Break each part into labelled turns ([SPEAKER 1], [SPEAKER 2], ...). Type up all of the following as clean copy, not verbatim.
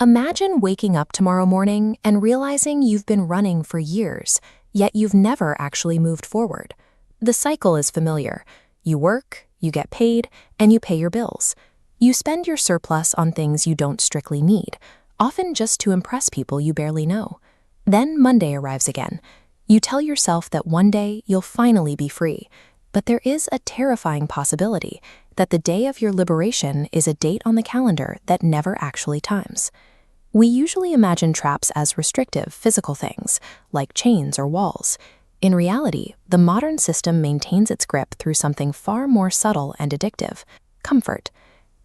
[SPEAKER 1] Imagine waking up tomorrow morning and realizing you've been running for years, yet you've never actually moved forward. The cycle is familiar. You work, you get paid, and you pay your bills. You spend your surplus on things you don't strictly need, often just to impress people you barely know. Then Monday arrives again. You tell yourself that one day you'll finally be free, but there is a terrifying possibility that the day of your liberation is a date on the calendar that never actually times. We usually imagine traps as restrictive physical things, like chains or walls. In reality, the modern system maintains its grip through something far more subtle and addictive: comfort.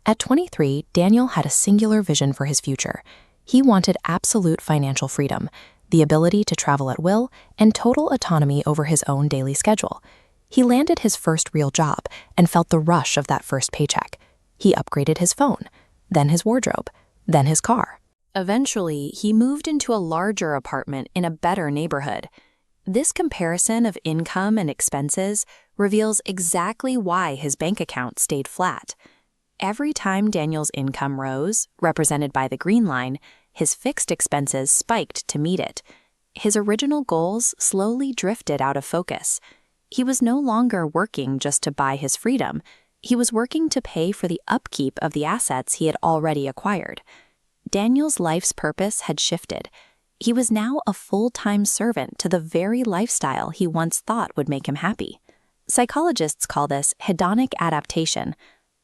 [SPEAKER 1] At 23, Daniel had a singular vision for his future. He wanted absolute financial freedom, the ability to travel at will, and total autonomy over his own daily schedule. He landed his first real job and felt the rush of that first paycheck. He upgraded his phone, then his wardrobe, then his car. Eventually, he moved into a larger apartment in a better neighborhood. This comparison of income and expenses reveals exactly why his bank account stayed flat. Every time Daniel's income rose, represented by the green line, his fixed expenses spiked to meet it. His original goals slowly drifted out of focus. He was no longer working just to buy his freedom. He was working to pay for the upkeep of the assets he had already acquired. Daniel's life's purpose had shifted. He was now a full-time servant to the very lifestyle he once thought would make him happy. Psychologists call this hedonic adaptation.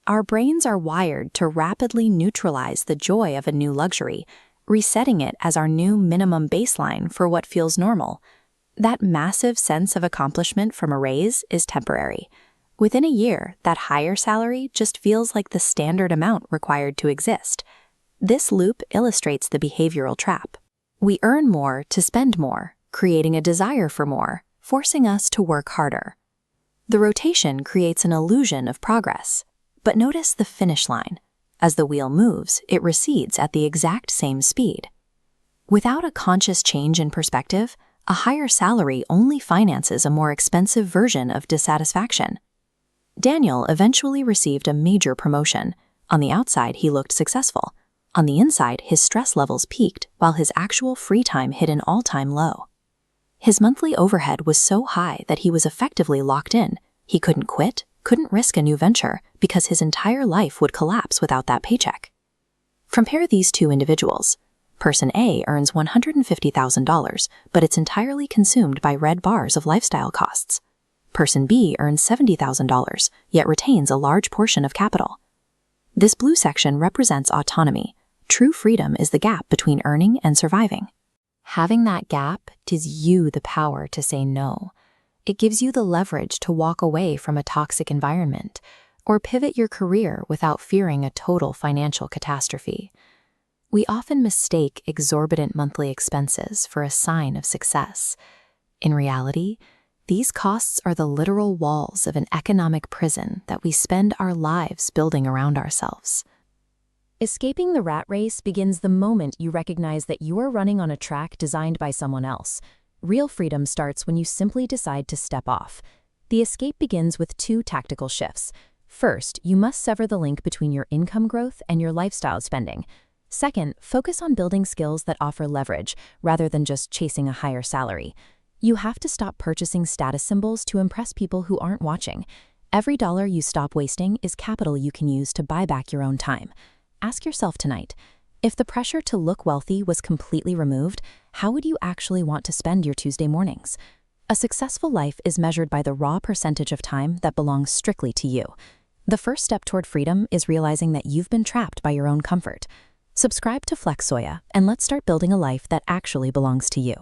[SPEAKER 1] Our brains are wired to rapidly neutralize the joy of a new luxury, resetting it as our new minimum baseline for what feels normal. That massive sense of accomplishment from a raise is temporary. Within a year, that higher salary just feels like the standard amount required to exist. This loop illustrates the behavioral trap. We earn more to spend more, creating a desire for more, forcing us to work harder. The rotation creates an illusion of progress. But notice the finish line. As the wheel moves, it recedes at the exact same speed. Without a conscious change in perspective, a higher salary only finances a more expensive version of dissatisfaction. Daniel eventually received a major promotion. On the outside, he looked successful. On the inside, his stress levels peaked while his actual free time hit an all-time low. His monthly overhead was so high that he was effectively locked in. He couldn't quit, couldn't risk a new venture, because his entire life would collapse without that paycheck. Compare these two individuals. Person A earns $150,000, but it's entirely consumed by red bars of lifestyle costs. Person B earns $70,000, yet retains a large portion of capital. This blue section represents autonomy. True freedom is the gap between earning and surviving. Having that gap gives you the power to say no. It gives you the leverage to walk away from a toxic environment or pivot your career without fearing a total financial catastrophe. We often mistake exorbitant monthly expenses for a sign of success. In reality, these costs are the literal walls of an economic prison that we spend our lives building around ourselves.
[SPEAKER 2] Escaping the rat race begins the moment you recognize that you are running on a track designed by someone else. Real freedom starts when you simply decide to step off. The escape begins with two tactical shifts. First, you must sever the link between your income growth and your lifestyle spending. Second, focus on building skills that offer leverage, rather than just chasing a higher salary. You have to stop purchasing status symbols to impress people who aren't watching. Every dollar you stop wasting is capital you can use to buy back your own time. Ask yourself tonight, if the pressure to look wealthy was completely removed, how would you actually want to spend your Tuesday mornings? A successful life is measured by the raw percentage of time that belongs strictly to you. The first step toward freedom is realizing that you've been trapped by your own comfort. Subscribe to Zoya, and let's start building a life that actually belongs to you.